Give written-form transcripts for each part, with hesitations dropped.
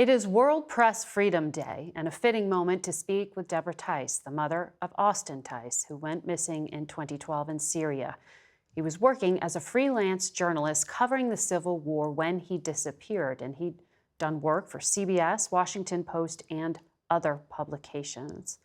It is World Press Freedom Day and a fitting moment to speak with Debra Tice, the mother of Austin Tice, who went missing in 2012 in Syria. He was working as a freelance journalist covering the Civil War when he disappeared, and he'd done work for CBS, Washington Post, and other publications.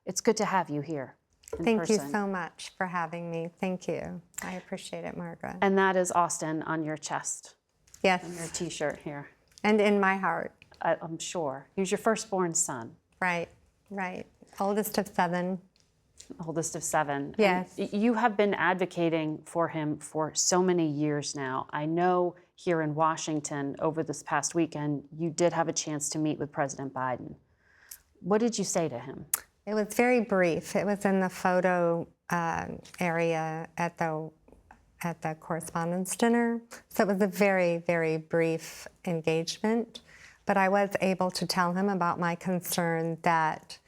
It's good to have you here in Thank person. you so much for having me. Thank you. I appreciate it, Margaret. And that is Austin on your chest. Yes. On your T-shirt here. And in my heart. I'm sure. He was your firstborn son. Right, right. Oldest of 7. Oldest of 7. Yes. And you have been advocating for him for so many years now. I know here in Washington over this past weekend, you did have a chance to meet with President Biden. What did you say to him? It was very brief. It was in the photo area at the correspondents' dinner. So it was a very, very brief engagement. But I was able to tell him about my concern that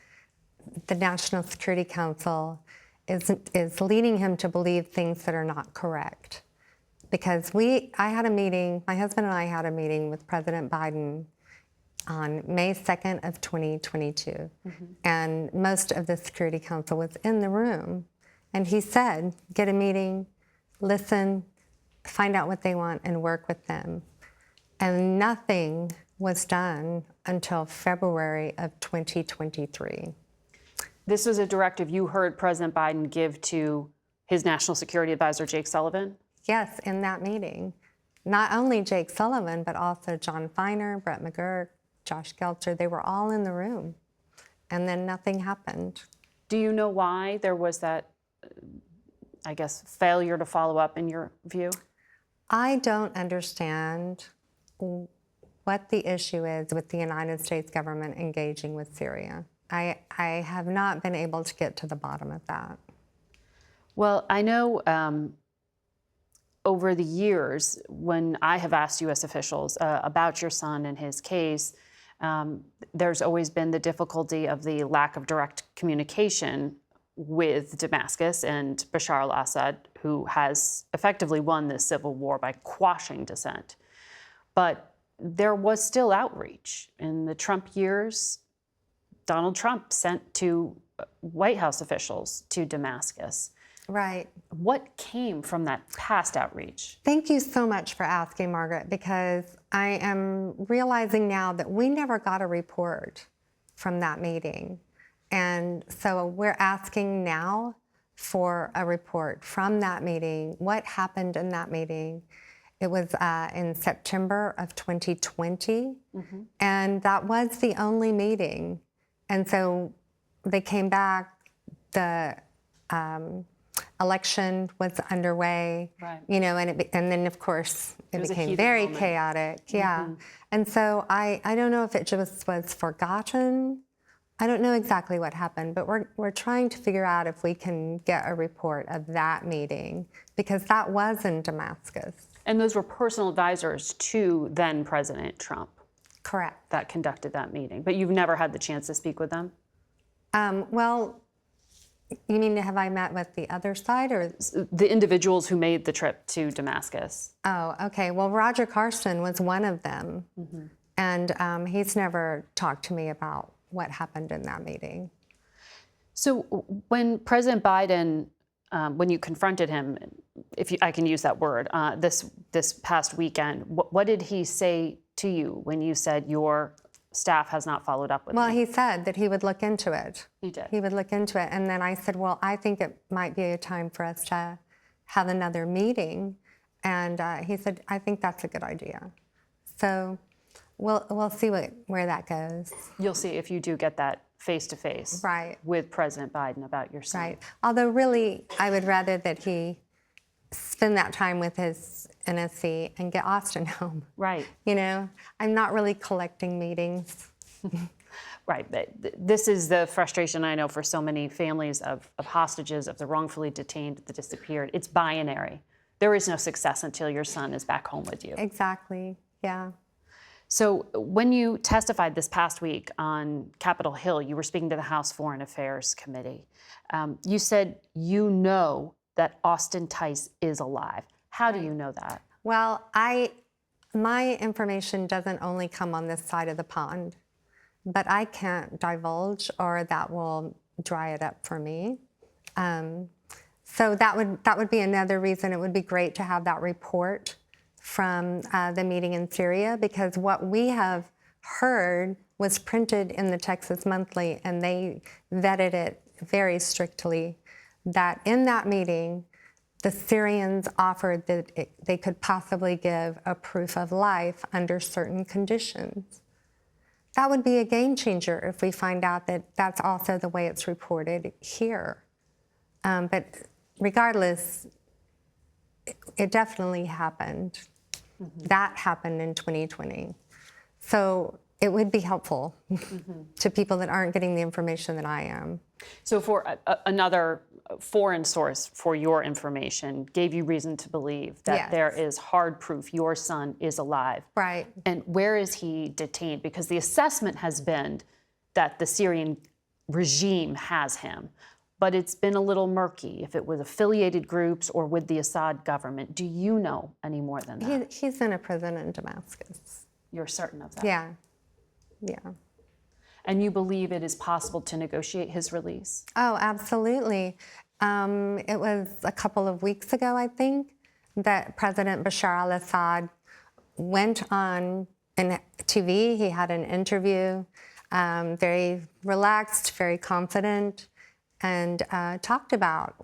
the National Security Council is leading him to believe things that are not correct. Because I had a meeting, my husband and I had a meeting with President Biden on May 2nd of 2022. Mm-hmm. And most of the Security Council was in the room. And he said, get a meeting, listen, find out what they want, and work with them. And nothing was done until February of 2023. This was a directive you heard President Biden give to his National Security Advisor, Jake Sullivan? Yes, in that meeting. Not only Jake Sullivan, but also John Feiner, Brett McGurk, Josh Gelter, they were all in the room. And then nothing happened. Do you know why there was that, I guess, failure to follow up in your view? I don't understand what the issue is with the United States government engaging with Syria. I have not been able to get to the bottom of that. Well, I know over the years, when I have asked U.S. officials about your son and his case, there's always been the difficulty of the lack of direct communication with Damascus and Bashar al-Assad, who has effectively won this civil war by quashing dissent. But there was still outreach. In the Trump years, Donald Trump sent 2 White House officials to Damascus. Right. What came from that past outreach? Thank you so much for asking, Margaret, because I am realizing now that we never got a report from that meeting. And so we're asking now for a report from that meeting. What happened in that meeting? It was in September of 2020, mm-hmm. and that was the only meeting. And so they came back, the election was underway, right. You know, and then of course it became very chaotic, yeah. Mm-hmm. And so I don't know if it just was forgotten. I don't know exactly what happened, but we're trying to figure out if we can get a report of that meeting, because that was in Damascus. And those were personal advisors to then President Trump. Correct. That conducted that meeting, but you've never had the chance to speak with them? Well, you mean, have I met with the other side, or? The individuals who made the trip to Damascus. Oh, okay. Well, Roger Carson was one of them, mm-hmm. and he's never talked to me about what happened in that meeting. So when President Biden, when you confronted him, I can use that word, this past weekend, what did he say to you when you said your staff has not followed up with me? Well, he said that he would look into it. He did? He would look into it. And then I said, well, I think it might be a time for us to have another meeting. And he said, I think that's a good idea. So we'll see where that goes. You'll see if you do get that face-to-face right. with President Biden about your son. Right. Although really, I would rather that he spend that time with his NSC and get Austin home. Right. You know, I'm not really collecting meetings. Right. This is the frustration I know for so many families of hostages, of the wrongfully detained, the disappeared. It's binary. There is no success until your son is back home with you. Exactly. Yeah. So when you testified this past week on Capitol Hill, you were speaking to the House Foreign Affairs Committee. You said you know that Austin Tice is alive. How do you know that? Well, I My information doesn't only come on this side of the pond, but I can't divulge, or that will dry it up for me. So that would be another reason it would be great to have that report from the meeting in Syria, because what we have heard was printed in the Texas Monthly, and they vetted it very strictly, that in that meeting, the Syrians offered that they could possibly give a proof of life under certain conditions. That would be a game changer if we find out that that's also the way it's reported here. But regardless, it definitely happened. That happened in 2020. So it would be helpful to people that aren't getting the information that I am. So for another foreign source for your information gave you reason to believe that Yes. there is hard proof your son is alive. Right. And where is he detained? Because the assessment has been that the Syrian regime has him, but it's been a little murky if it was affiliated groups or with the Assad government. Do you know any more than that? He's in a prison in Damascus. You're certain of that? Yeah. Yeah. And you believe it is possible to negotiate his release? Oh, absolutely. It was a couple of weeks ago, I think, that President Bashar al-Assad went on TV. He had an interview, very relaxed, very confident, and talked about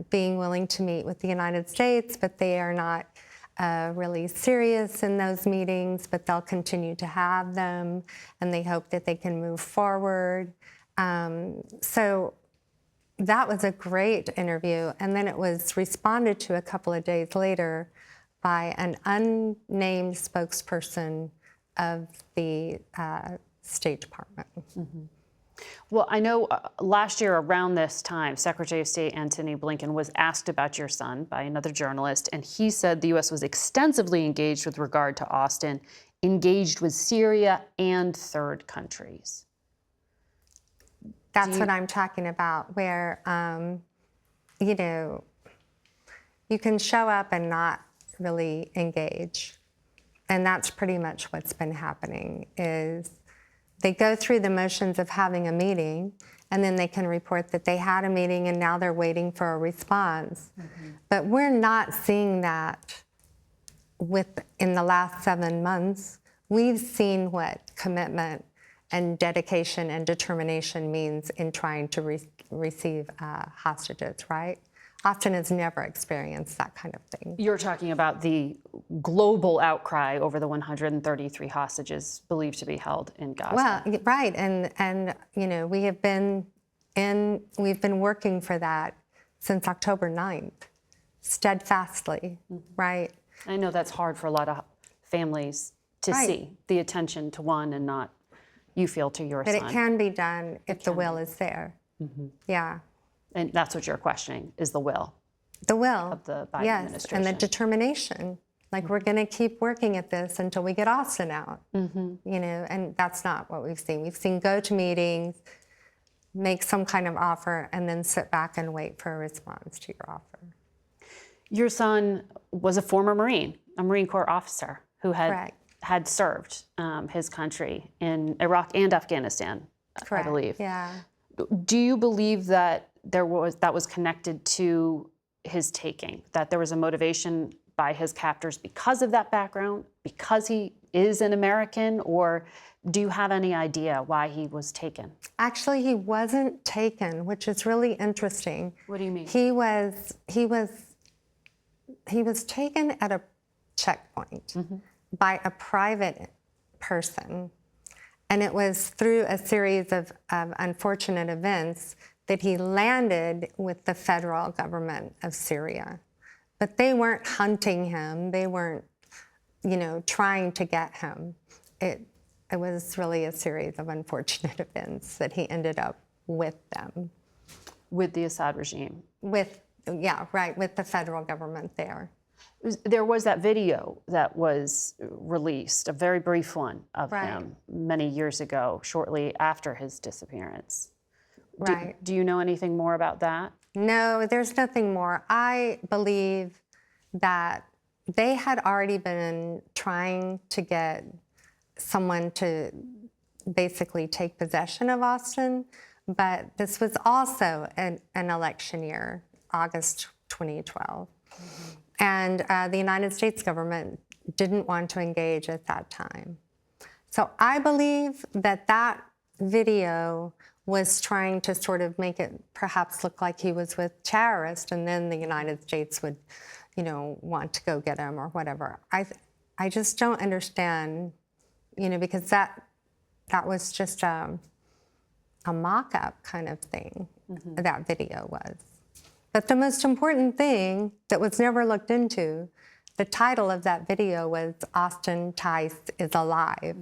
being willing to meet with the United States, but they are not really serious in those meetings, but they'll continue to have them, and they hope that they can move forward. So that was a great interview, and then it was responded to a couple of days later by an unnamed spokesperson of the State Department. Well, I know last year around this time, Secretary of State Antony Blinken was asked about your son by another journalist, and he said the U.S. was extensively engaged with regard to Austin, engaged with Syria and third countries. That's what I'm talking about, where, you know, you can show up and not really engage. And that's pretty much what's been happening, is they go through the motions of having a meeting, and then they can report that they had a meeting and now they're waiting for a response. But we're not seeing that in the last 7 months. We've seen what commitment and dedication and determination means in trying to receive hostages, right? Austin has never experienced that kind of thing. You're talking about the global outcry over the 133 hostages believed to be held in Gaza. Well, right, and you know, we've been working for that since October 9th, steadfastly, right? I know that's hard for a lot of families to see, the attention to one and not, you feel, to your son. But it can be done if the will is there. Yeah. And that's what you're questioning, is the will. The will Of the Biden yes, administration. and the determination. Like, we're going to keep working at this until we get Austin out. You know, and that's not what we've seen. We've seen go to meetings, make some kind of offer, and then sit back and wait for a response to your offer. Your son was a former Marine, a Marine Corps officer who had served his country in Iraq and Afghanistan, I believe. Yeah. Do you believe that that was connected to his taking, that there was a motivation by his captors because of that background, because he is an American, or do you have any idea why he was taken? Actually, he wasn't taken, which is really interesting. What do you mean? He was taken at a checkpoint by a private person. And it was through a series of unfortunate events that he landed with the federal government of Syria. But they weren't hunting him. They weren't, you know, trying to get him. It was really a series of unfortunate events that he ended up with them. With the Assad regime? With the federal government there. There was that video that was released, a very brief one of him many years ago, shortly after his disappearance. Right. Do you know anything more about that? No, there's nothing more. I believe that they had already been trying to get someone to basically take possession of Austin, but this was also an election year, August 2012. And the United States government didn't want to engage at that time. So I believe that that video was trying to sort of make it perhaps look like he was with terrorists, and then the United States would, you know, want to go get him or whatever. I just don't understand, you know, because that was just a mock-up kind of thing, that video was. But the most important thing that was never looked into, the title of that video was Austin Tice is Alive.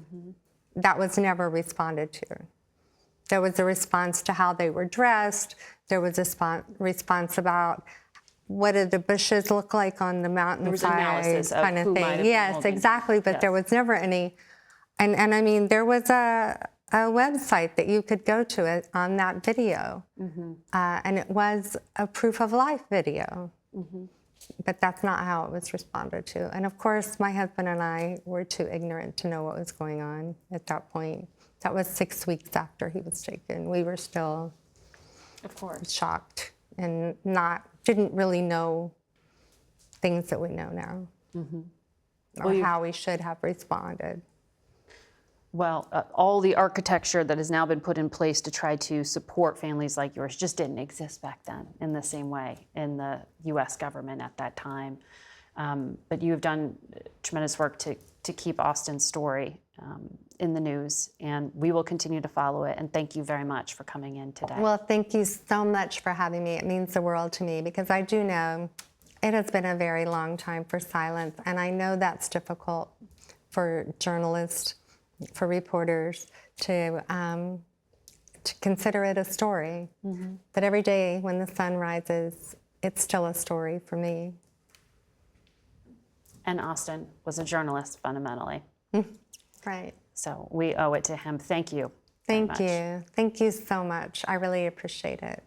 That was never responded to. There was a response to how they were dressed. There was a response about what did the bushes look like on the mountainside, kind of thing. Yes, exactly, but there was never any, and I mean, there was a website that you could go to on that video, and it was a proof of life video. But that's not how it was responded to. And of course, my husband and I were too ignorant to know what was going on at that point. That was 6 weeks after he was taken. We were still, of course, shocked and didn't really know things that we know now, or how we should have responded. Well, all the architecture that has now been put in place to try to support families like yours just didn't exist back then in the same way in the U.S. government at that time. But you have done tremendous work to keep Austin's story in the news, and we will continue to follow it. And thank you very much for coming in today. Well, thank you so much for having me. It means the world to me, because I do know it has been a very long time for silence, and I know that's difficult for journalists, for reporters to consider it a story. But every day when the sun rises, it's still a story for me. And Austin was a journalist fundamentally. Right. So we owe it to him. Thank you. Thank you. Thank you so much. I really appreciate it.